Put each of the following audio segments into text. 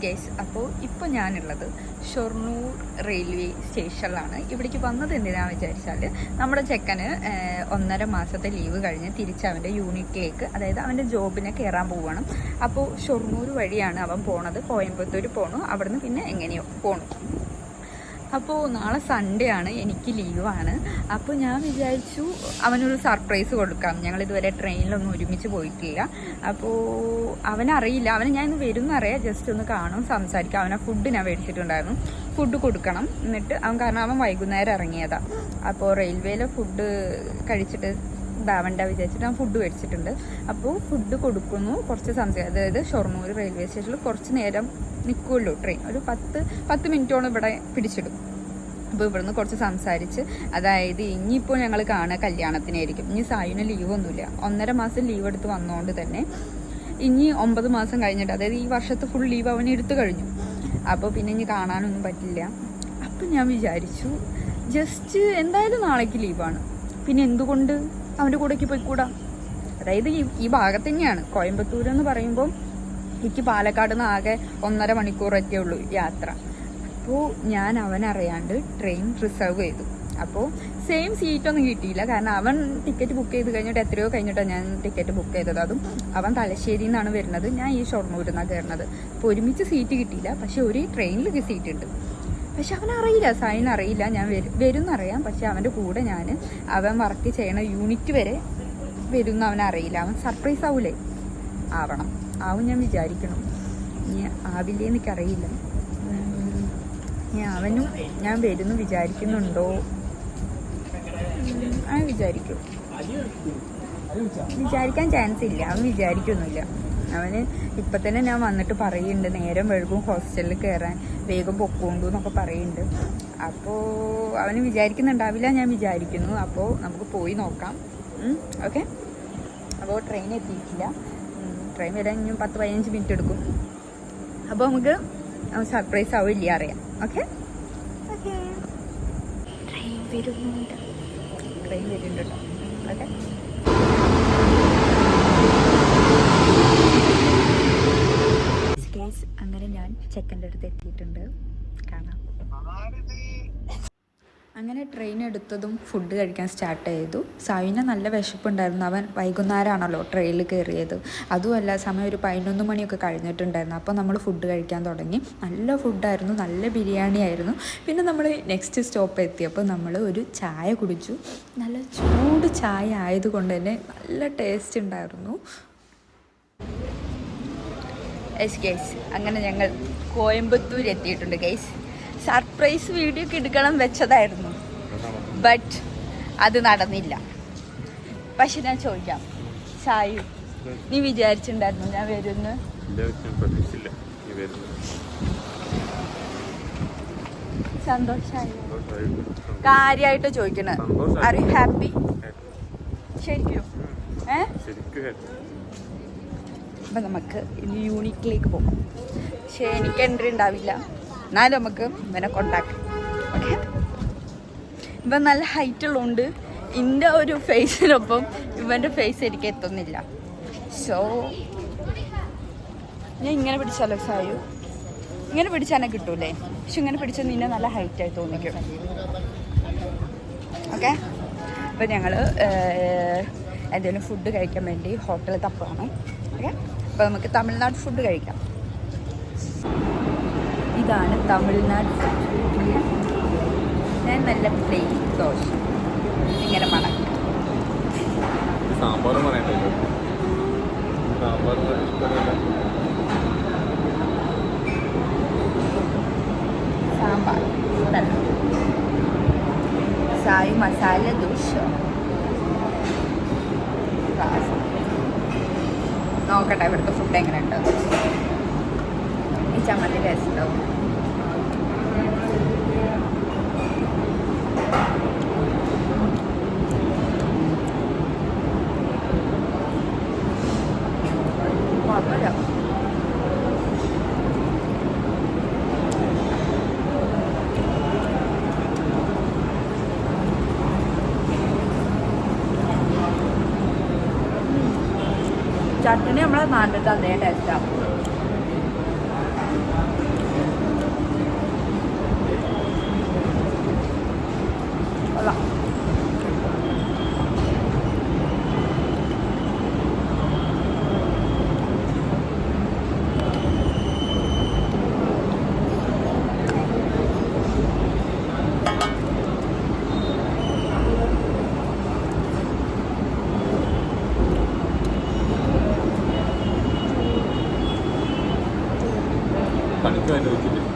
Case. അപ്പോൾ ഇപ്പോൾ ഞാനുള്ളത് ഷൊർണൂർ റെയിൽവേ സ്റ്റേഷനിലാണ്. ഇവിടേക്ക് വന്നത് എന്തിനാണെന്ന് വിചാരിച്ചാൽ നമ്മുടെ ചെക്കന് 1.5 മാസത്തെ ലീവ് കഴിഞ്ഞ് തിരിച്ച് അവൻ്റെ യൂണിറ്റിലേക്ക്, അതായത് അവൻ്റെ ജോബിനെ കയറാൻ പോവുകയാണ്. അപ്പോൾ ഷൊർണൂർ വഴിയാണ് അവൻ പോണത്. കോയമ്പത്തൂർ പോകണു, അവിടുന്ന് പിന്നെ എങ്ങനെയോ പോകണു. അപ്പോൾ നാളെ സൺഡേ ആണ്, എനിക്ക് ലീവാണ്. അപ്പോൾ ഞാൻ വിചാരിച്ചു അവനൊരു സർപ്രൈസ് കൊടുക്കാം. ഞങ്ങളിതുവരെ ട്രെയിനിലൊന്നും ഒരുമിച്ച് പോയിട്ടില്ല. അപ്പോൾ അവനറിയില്ല, ഞാൻ ഇന്ന് വരുമെന്നറിയാം. ജസ്റ്റ് ഒന്ന് കാണും, സംസാരിക്കാം. അവനെ ഫുഡ് ഞാൻ മേടിച്ചിട്ടുണ്ടായിരുന്നു, ഫുഡ് കൊടുക്കണം. എന്നിട്ട് കാരണം അവൻ വൈകുന്നേരം ഇറങ്ങിയതാണ്. അപ്പോൾ റെയിൽവേയിലെ ഫുഡ് കഴിച്ചിട്ട് ഇതാവണ്ട വിചാരിച്ചിട്ട് അവൻ ഫുഡ് മേടിച്ചിട്ടുണ്ട്. അപ്പോൾ ഫുഡ് കൊടുക്കുന്നു, കുറച്ച് അതായത് ഷൊർണൂർ റെയിൽവേ സ്റ്റേഷനിൽ കുറച്ച് നേരം നിൽക്കുമല്ലോ ട്രെയിൻ, ഒരു 10 മിനിറ്റോളം ഇവിടെ പിടിച്ചിടും. അപ്പോൾ ഇവിടുന്ന് കുറച്ച് സംസാരിച്ച്, അതായത് ഇനിയിപ്പോൾ ഞങ്ങൾ കാണുക കല്യാണത്തിനായിരിക്കും. ഇനി സായുവിന് ലീവൊന്നുമില്ല, 1.5 മാസം ലീവ് എടുത്ത് വന്നതുകൊണ്ട് തന്നെ ഇനി 9 മാസം കഴിഞ്ഞിട്ട്, അതായത് ഈ വർഷത്തെ ഫുൾ ലീവ് അവൻ എടുത്തു കഴിഞ്ഞു. അപ്പോൾ പിന്നെ ഇനി കാണാനൊന്നും പറ്റില്ല. അപ്പം ഞാൻ വിചാരിച്ചു ജസ്റ്റ് എന്തായാലും നാളേക്ക് ലീവാണ്, പിന്നെ എന്തുകൊണ്ട് അവൻ്റെ കൂടേക്ക് പോയിക്കൂടാ. അതായത് ഈ ഭാഗത്ത് തന്നെയാണ് കോയമ്പത്തൂർ എന്ന് പറയുമ്പോൾ എനിക്ക് പാലക്കാട് നിന്ന് ആകെ 1.5 മണിക്കൂറൊക്കെ ഉള്ളൂ യാത്ര. അപ്പോൾ ഞാൻ അവനറിയാണ്ട് ട്രെയിൻ റിസർവ് ചെയ്തു. അപ്പോൾ സെയിം സീറ്റൊന്നും കിട്ടിയില്ല, കാരണം അവൻ ടിക്കറ്റ് ബുക്ക് ചെയ്ത് കഴിഞ്ഞിട്ട് എത്രയോ കഴിഞ്ഞിട്ടാണ് ഞാൻ ടിക്കറ്റ് ബുക്ക് ചെയ്തത്. അതും അവൻ തലശ്ശേരിയിൽ നിന്നാണ് വരുന്നത്, ഞാൻ ഈ ഷൊർണൂരിൽ നിന്നാണ് കയറുന്നത്. അപ്പോൾ ഒരുമിച്ച് സീറ്റ് കിട്ടിയില്ല, പക്ഷെ ഒരു ട്രെയിനിൽ സീറ്റ് ഉണ്ട്. പക്ഷെ അവനറിയില്ല, സായിനറിയില്ല ഞാൻ വരുമെന്നറിയാം. പക്ഷെ അവൻ്റെ കൂടെ ഞാൻ അവൻ വർക്ക് ചെയ്യണ യൂണിറ്റ് വരെ വരുമെന്ന് അവനറിയില്ല. അവൻ സർപ്രൈസ് ആവൂലേ? ആവും ഞാൻ വിചാരിക്കണം. ഇനി ആവില്ലേ എനിക്കറിയില്ല. അവനും ഞാൻ വരുന്നു വിചാരിക്കുന്നുണ്ടോ? അവൻ വിചാരിക്കാൻ ചാൻസ് ഇല്ല, അവൻ വിചാരിക്കൊന്നുമില്ല. അവന് ഇപ്പം തന്നെ ഞാൻ വന്നിട്ട് പറയുന്നുണ്ട്, നേരം വഴുകും ഹോസ്റ്റലിൽ കയറാൻ, വേഗം പൊക്കോണ്ടു എന്നൊക്കെ പറയുന്നുണ്ട്. അപ്പോൾ അവന് വിചാരിക്കുന്നുണ്ടാവില്ല, ഞാൻ വിചാരിക്കുന്നു. അപ്പോൾ നമുക്ക് പോയി നോക്കാം. ഓക്കെ. അപ്പോൾ ട്രെയിൻ എത്തിയിട്ടില്ല, ട്രെയിൻ വരാൻ ഇനി 10-15 മിനിറ്റ് എടുക്കും. അപ്പോൾ നമുക്ക് സർപ്രൈസ് ആവില്ല അറിയാം. ഓക്കെ. ട്രെയിൻ വരുന്നുണ്ട് കേട്ടോ. ഓക്കെ. അങ്ങനെ ഞാൻ ചെക്കൻ്റെ അടുത്ത് എത്തിയിട്ടുണ്ട്, കാണാം. അങ്ങനെ ട്രെയിൻ എടുത്തതും ഫുഡ് കഴിക്കാൻ സ്റ്റാർട്ട് ചെയ്തു. സായുവിന് നല്ല വിശപ്പുണ്ടായിരുന്നു. അവൻ വൈകുന്നേരമാണല്ലോ ട്രെയിനിൽ കയറിയത്, അതുമല്ല സമയം ഒരു 11 മണിയൊക്കെ കഴിഞ്ഞിട്ടുണ്ടായിരുന്നു. അപ്പോൾ നമ്മൾ ഫുഡ് കഴിക്കാൻ തുടങ്ങി. നല്ല ഫുഡായിരുന്നു, നല്ല ബിരിയാണി ആയിരുന്നു. പിന്നെ നമ്മൾ നെക്സ്റ്റ് സ്റ്റോപ്പ് എത്തിയപ്പോൾ നമ്മൾ ഒരു ചായ കുടിച്ചു. നല്ല ചൂട് ചായ ആയതുകൊണ്ട് തന്നെ നല്ല ടേസ്റ്റ് ഉണ്ടായിരുന്നു. ഗൈസ്, അങ്ങനെ ഞങ്ങൾ കോയമ്പത്തൂർ എത്തിയിട്ടുണ്ട് ഗൈസ്. സർപ്രൈസ് വീഡിയോ ഒക്കെ എടുക്കണം വെച്ചതായിരുന്നു, ബട്ട് അത് നടന്നില്ല. പക്ഷെ ഞാൻ ചോദിക്കാം, സായു, നീ വിചാരിച്ചിട്ടുണ്ടായിരുന്നു ഞാൻ വരുന്നു? സന്തോഷായി? കാര്യമായിട്ട് ചോദിക്കണേ, ആർ യു ഹാപ്പി? ശരിക്കും? അപ്പം നമുക്ക് ഇനി യൂണിറ്റിലേക്ക് പോകും. പക്ഷേ എനിക്ക് എൻട്രി ഉണ്ടാവില്ല, എന്നാലും നമുക്ക് ഇവനെ കൊണ്ടാക്കാം. ഓക്കെ. ഇവൻ നല്ല ഹൈറ്റ് ഉള്ളതുകൊണ്ട് എൻ്റെ ഒരു ഫേസിനൊപ്പം ഇവൻ്റെ ഫേസ് എനിക്ക് എത്തുന്നില്ല. സോ ഞാൻ ഇങ്ങനെ പിടിച്ചാലോ സായു? ഇങ്ങനെ പിടിച്ചാൽ കിട്ടൂലേ? പക്ഷെ ഇങ്ങനെ പിടിച്ചാൽ നിന്നെ നല്ല ഹൈറ്റായി തോന്നിക്കും. ഓക്കെ. അപ്പം ഞങ്ങൾ എന്തെങ്കിലും ഫുഡ് കഴിക്കാൻ വേണ്ടി ഹോട്ടലിൽ തപ്പാണ്. ഓക്കെ. അപ്പോൾ നമുക്ക് തമിഴ്നാട് ഫുഡ് കഴിക്കാം. ഇതാണ് തമിഴ്നാട് ഫുഡ്. ഞാൻ നല്ല പ്ലെയിൻ ദോശ ഇങ്ങനെ മണക്കും. സാമ്പാർ സായി മസാല ദോശ. നോക്കട്ടെ ഇവിടുത്തെ ഫുഡ് എങ്ങനെയുണ്ട്. ഈ ചമ്മന്തി ടേസ്റ്റ് ഉണ്ടാവും. കുഴപ്പമില്ല. ചട്നി നമ്മളെ നാട്ടിലത്തെ അതേ ടേസ്റ്റാണ്. അങ്ങനെ ഇങ്ങനെ കുടിക്കുമോ?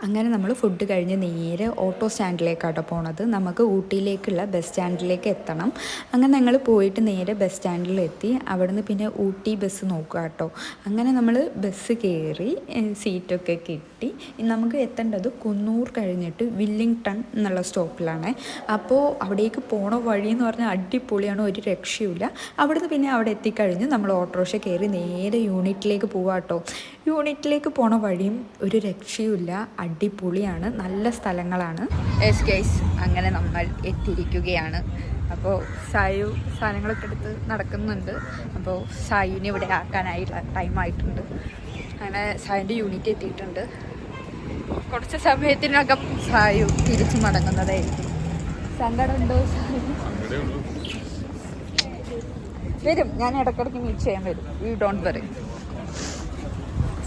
അങ്ങനെ നമ്മൾ ഫുഡ് കഴിഞ്ഞ് നേരെ ഓട്ടോ സ്റ്റാൻഡിലേക്കാട്ടോ പോണത്. നമുക്ക് ഊട്ടിയിലേക്കുള്ള ബസ് സ്റ്റാൻഡിലേക്ക് എത്തണം. അങ്ങനെ ഞങ്ങൾ പോയിട്ട് നേരെ ബസ് സ്റ്റാൻഡിലെത്തി. അവിടുന്ന് പിന്നെ ഊട്ടി ബസ് നോക്കുക കേട്ടോ. അങ്ങനെ നമ്മൾ ബസ് കയറി സീറ്റൊക്കെ കിട്ടി. നമുക്ക് എത്തേണ്ടത് കുന്നൂർ കഴിഞ്ഞിട്ട് വില്ലിംഗ്ടൺ എന്നുള്ള സ്റ്റോപ്പിലാണ്. അപ്പോൾ അവിടേക്ക് പോണ വഴി എന്ന് പറഞ്ഞാൽ അടിപൊളിയാണ്, ഒരു രക്ഷയുമില്ല. അവിടുന്ന് പിന്നെ അവിടെ എത്തിക്കഴിഞ്ഞ് നമ്മൾ ഓട്ടോറിക്ഷ കയറി നേരെ യൂണിറ്റിലേക്ക് പോവാം കേട്ടോ. യൂണിറ്റിലേക്ക് പോണ വഴിയും ഒരു രക്ഷയുമില്ല, അടിപൊളിയാണ്, നല്ല സ്ഥലങ്ങളാണ്. അങ്ങനെ നമ്മൾ എത്തിയിരിക്കുകയാണ്. അപ്പോൾ സായു സാധനങ്ങളൊക്കെ എടുത്ത് നടക്കുന്നുണ്ട്. അപ്പോൾ സായുവിനെ ഇവിടെ ആക്കാനായിട്ടുള്ള ടൈമായിട്ടുണ്ട്. അങ്ങനെ സായുവിൻ്റെ യൂണിറ്റ് എത്തിയിട്ടുണ്ട്. കുറച്ച് സമയത്തിനകം സായു തിരിച്ചു മടങ്ങുന്നതായിരിക്കും. സങ്കടമുണ്ടോ സായു? വരും, ഞാൻ ഇടയ്ക്കിടയ്ക്ക് മീറ്റ് ചെയ്യാൻ വരും. You don't worry.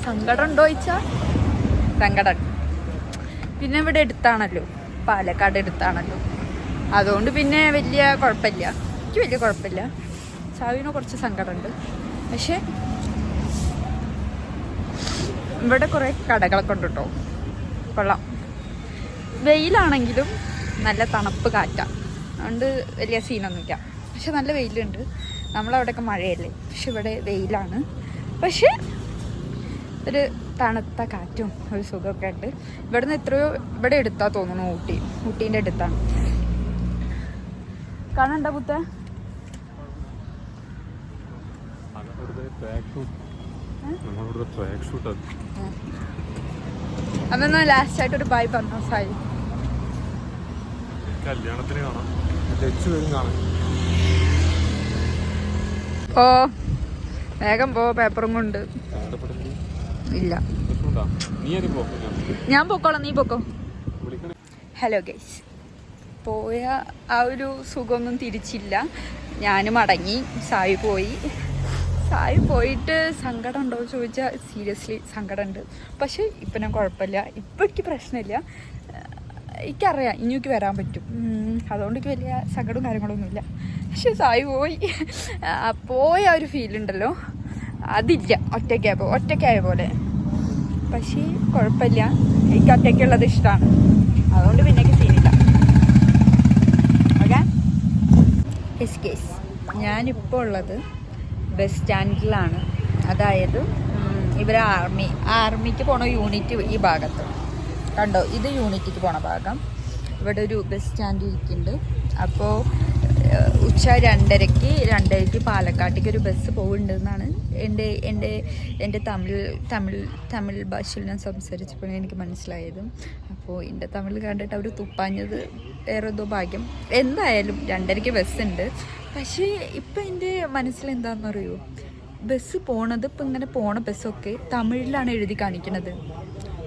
സങ്കടം ഉണ്ടോ ചോദിച്ചാൽ സങ്കടം. പിന്നെ ഇവിടെ എടുത്താണല്ലോ, പാലക്കാട് എടുത്താണല്ലോ, അതുകൊണ്ട് പിന്നെ വലിയ കുഴപ്പമില്ല. എനിക്ക് വലിയ കുഴപ്പമില്ല. സാവിന് കുറച്ച് സങ്കടമുണ്ട്. പക്ഷേ ഇവിടെ കുറേ കടകളൊക്കെ ഉണ്ട് കേട്ടോ, കൊള്ളാം. വെയിലാണെങ്കിലും നല്ല തണുപ്പ് കാറ്റാണ്, അതുകൊണ്ട് വലിയ സീനൊന്നുമില്ല. പക്ഷെ നല്ല വെയിലുണ്ട്. നമ്മളവിടെയൊക്കെ മഴയല്ലേ, പക്ഷെ ഇവിടെ വെയിലാണ്. പക്ഷേ ഒരു തണുത്ത കാറ്റും ഒരു സുഖമൊക്കെ ഉണ്ട്. ഇവിടുന്ന് എത്രയോ ഇവിടെ എടുത്താൽ തോന്നുന്നു, ഊട്ടീൻ്റെ അടുത്താണ്. കാണണ്ട പുത്ത അതൊന്ന് ലാസ്റ്റ് ആയിട്ട് ഒരു ബൈ പറഞ്ഞോ സായി. കല്യാണത്തിന് കാണാം, കാണാം. ഓ വേഗം പോ, പേപ്പറും കൊണ്ട്. ഇല്ല, ഞാൻ പൊക്കോളാം, നീ പൊക്കോ. ഹലോ ഗൈസ്, പോയ ആ ഒരു സുഖമൊന്നും തിരിച്ചില്ല. ഞാനും മടങ്ങി, സായി പോയി. സായി പോയിട്ട് സങ്കടം ഉണ്ടോ എന്ന് ചോദിച്ചാൽ സീരിയസ്ലി സങ്കടമുണ്ട്. പക്ഷേ ഇപ്പം ഞാൻ കുഴപ്പമില്ല, ഇപ്പം എനിക്ക് പ്രശ്നമില്ല. എനിക്കറിയാം ഇനി എനിക്ക് വരാൻ പറ്റും, അതുകൊണ്ട് എനിക്ക് വലിയ സങ്കടവും കാര്യങ്ങളൊന്നുമില്ല. പക്ഷെ സായി പോയ ഒരു ഫീലുണ്ടല്ലോ, അതില്ല ഒറ്റയ്ക്കായ പോലെ. പക്ഷേ കുഴപ്പമില്ല, എനിക്ക് ഒറ്റയ്ക്കുള്ളത് ഇഷ്ടമാണ്, അതുകൊണ്ട് പിന്നെ എനിക്ക് സീനില്ല. ഓക്കെ. കേസ് ഞാനിപ്പോൾ ഉള്ളത് ബസ് സ്റ്റാൻഡിലാണ്. അതായത് ഇവർ ആർമിക്ക് പോണ യൂണിറ്റ് ഈ ഭാഗത്ത് കണ്ടോ, ഇത് യൂണിറ്റിക്ക് പോണ ഭാഗം. ഇവിടെ ഒരു ബസ് സ്റ്റാൻഡ് ഇരിക്കുന്നുണ്ട്. അപ്പോൾ ഉച്ച 2:30 പാലക്കാട്ടേക്ക് ഒരു ബസ് പോകുന്നുണ്ടെന്നാണ് എൻ്റെ തമിഴ് ഭാഷയിൽ ഞാൻ സംസാരിച്ചപ്പോഴാണ് എനിക്ക് മനസ്സിലായത്. അപ്പോൾ എൻ്റെ തമിഴ് കണ്ടിട്ട് അവർ തുപ്പാഞ്ഞത് വേറെ എന്തോ ഭാഗ്യം. എന്തായാലും 2:30 ബസ്സുണ്ട്. പക്ഷേ ഇപ്പം എൻ്റെ മനസ്സിലെന്താണെന്ന് അറിയുമോ, ബസ് പോണത് ഇപ്പം ഇങ്ങനെ പോണ ബസ്സൊക്കെ തമിഴിലാണ് എഴുതി കാണിക്കണത്.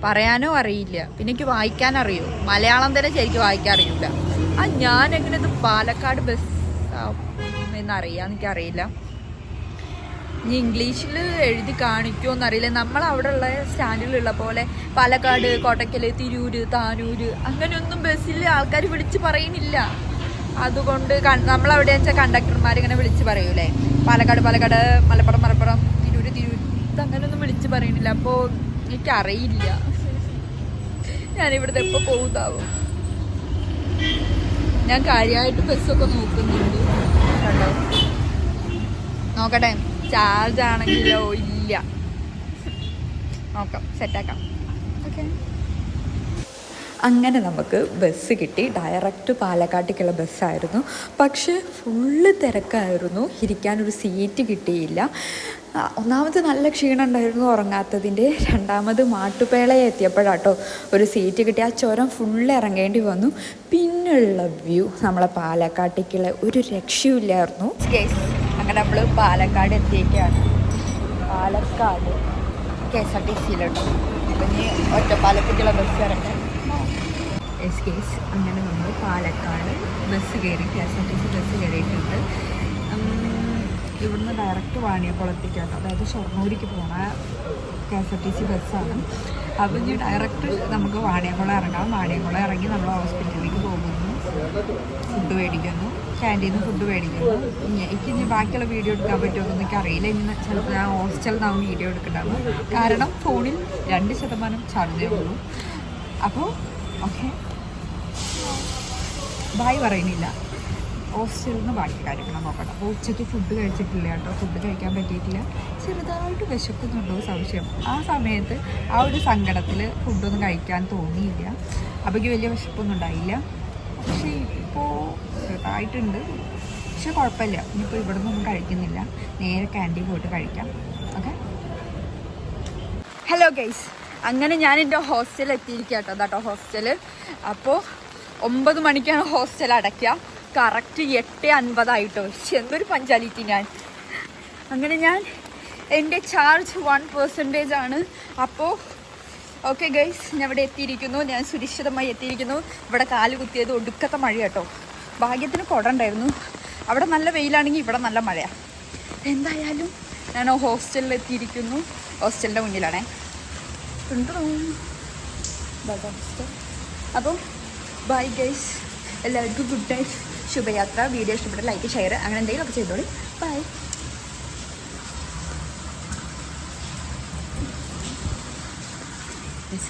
പറയാനോ അറിയില്ല, പിന്നെ എനിക്ക് വായിക്കാൻ അറിയൂ, മലയാളം തന്നെ ശരിക്കും വായിക്കാൻ അറിയില്ല. ഞാനെങ്ങനെ ഇത് പാലക്കാട് ബസ് എന്നറിയാം, എനിക്കറിയില്ല. ഇനി ഇംഗ്ലീഷിൽ എഴുതി കാണിക്കുമോ എന്നറിയില്ല. നമ്മളവിടെ ഉള്ള സ്റ്റാൻഡിലുള്ള പോലെ പാലക്കാട്, കോട്ടക്കൽ, തിരൂര്, താനൂര് അങ്ങനെയൊന്നും ബസ്സിൽ ആൾക്കാർ വിളിച്ച് പറയുന്നില്ല. അതുകൊണ്ട് നമ്മളവിടെ വെച്ചാൽ കണ്ടക്ടർമാരിങ്ങനെ വിളിച്ച് പറയൂലേ, പാലക്കാട് മലപ്പുറം തിരൂര് ഇതങ്ങനെയൊന്നും വിളിച്ച് പറയുന്നില്ല. അപ്പോൾ എനിക്കറിയില്ല ഞാനിവിടുത്തെ എപ്പോൾ പോകുന്നതാവും. ഞാൻ കാര്യമായിട്ട് ബസ്സൊക്കെ നോക്കുന്നുണ്ട് കണ്ടോ. നോക്കട്ടെ ചാർജ് ആണെങ്കിലോ ഇല്ല. നോക്കാം, സെറ്റാക്കാം. ഓക്കെ. അങ്ങനെ നമുക്ക് ബസ് കിട്ടി. ഡയറക്റ്റ് പാലക്കാട്ടേക്കുള്ള ബസ്സായിരുന്നു. പക്ഷേ ഫുള്ള് തിരക്കായിരുന്നു. ഇരിക്കാനൊരു സീറ്റ് കിട്ടിയില്ല. ഒന്നാമത് നല്ല ക്ഷീണം ഉണ്ടായിരുന്നു ഉറങ്ങാത്തതിൻ്റെ. രണ്ടാമത് മാട്ടുപേളയെ എത്തിയപ്പോഴാട്ടോ ഒരു സീറ്റ് കിട്ടി. ആ ചുരം ഫുള്ള് ഇറങ്ങേണ്ടി വന്നു. പിന്നുള്ള വ്യൂ നമ്മളെ പാലക്കാട്ടേക്കുള്ള ഒരു രക്ഷയില്ലായിരുന്നു. അങ്ങനെ നമ്മൾ പാലക്കാട് എത്തിയേക്കാണ്. പാലക്കാട് KSRTC-യിലുണ്ട്. അപ്പം ഇനി ഒറ്റപ്പാലത്തേക്കുള്ള ബസ് ഇറങ്ങാൻ. അങ്ങനെ നമ്മൾ പാലക്കാട് ബസ് കയറി, KSRTC ബസ് കയറിയിട്ടുണ്ട്. ഇവിടുന്ന് ഡയറക്റ്റ് വാണിയംകുളത്തേക്കാണ്, അതായത് ഷൊർണൂരിക്ക് പോകുന്ന KSRTC ബസ്സാണ്. അപ്പം ഇനി ഡയറക്റ്റ് നമുക്ക് വാണിയംകുളം ഇറങ്ങാം. വാണിയംകുളം ഇറങ്ങി നമ്മൾ ഹോസ്പിറ്റലിലേക്ക് പോകുന്നു, ഫുഡ് മേടിക്കുന്നു, ക്യാൻറ്റീനിൽ ഫുഡ് മേടിക്കുന്നു. ഇനി ബാക്കിയുള്ള വീഡിയോ എടുക്കാൻ പറ്റുമോ എന്നൊക്കെ അറിയില്ല. ഇന്ന് ചിലപ്പോൾ ഞാൻ ഹോസ്റ്റലിൽ നിന്നാവും വീഡിയോ എടുക്കണ്ടാവും, കാരണം ഫോണിൽ 2% ചാർജേ ഉള്ളൂ. അപ്പോൾ ഓക്കെ, ബായ് പറയുന്നില്ല. ഹോസ്റ്റലിൽ നിന്ന് ബാക്കി കാര്യങ്ങൾ നോക്കണം. അപ്പോൾ ഉച്ചയ്ക്ക് ഫുഡ് കഴിച്ചിട്ടില്ല കേട്ടോ, ഫുഡ് കഴിക്കാൻ പറ്റിയിട്ടില്ല. ചെറുതായിട്ട് വിശക്കുന്നുണ്ടോ സംശയം. ആ സമയത്ത് ആ ഒരു സങ്കടത്തിൽ ഫുഡൊന്നും കഴിക്കാൻ തോന്നിയില്ല. അപ്പോൾ വലിയ വിശപ്പൊന്നും ഉണ്ടായില്ല. പക്ഷേ ഇപ്പോൾ ചെറുതായിട്ടുണ്ട്. പക്ഷെ കുഴപ്പമില്ല. ഇനിയിപ്പോൾ ഇവിടെ നിന്നൊന്നും കഴിക്കുന്നില്ല, നേരെ ക്യാൻറ്റീൻ പോയിട്ട് കഴിക്കാം. ഓക്കെ. ഹലോ ഗൈസ്, അങ്ങനെ ഞാൻ എൻ്റെ ഹോസ്റ്റലിൽ എത്തിയിരിക്കുക കേട്ടോ. അതാട്ടോ ഹോസ്റ്റല്. അപ്പോൾ 9 മണിക്കാണ് ഹോസ്റ്റൽ അടയ്ക്കുക. കറക്റ്റ് 8:50 എന്തൊരു പഞ്ചാലിറ്റി ഞാൻ. അങ്ങനെ ഞാൻ എൻ്റെ ചാർജ് 1% ആണ്. അപ്പോൾ ഓക്കെ ഗൈസ്, ഞാൻ ഇവിടെ എത്തിയിരിക്കുന്നു. ഞാൻ സുരക്ഷിതമായി എത്തിയിരിക്കുന്നു. ഇവിടെ കാല് കുത്തിയത് ഒടുക്കത്തെ മഴ കേട്ടോ. ഭാഗ്യത്തിന് കുട ഉണ്ടായിരുന്നു. അവിടെ നല്ല വെയിലാണെങ്കിൽ ഇവിടെ നല്ല മഴയാണ്. എന്തായാലും ഞാൻ ഹോസ്റ്റലിൽ എത്തിയിരിക്കുന്നു. ഹോസ്റ്റലിൻ്റെ മുന്നിലാണേ. അപ്പോൾ ബൈ ഗൈസ്, എല്ലാവർക്കും ഗുഡ് നൈറ്റ്, ശുഭയാത്ര. വീഡിയോ ഇഷ്ടപ്പെട്ട ലൈക്ക്, ഷെയർ അങ്ങനെ എന്തെങ്കിലുമൊക്കെ ചെയ്തോളി. ബൈ. This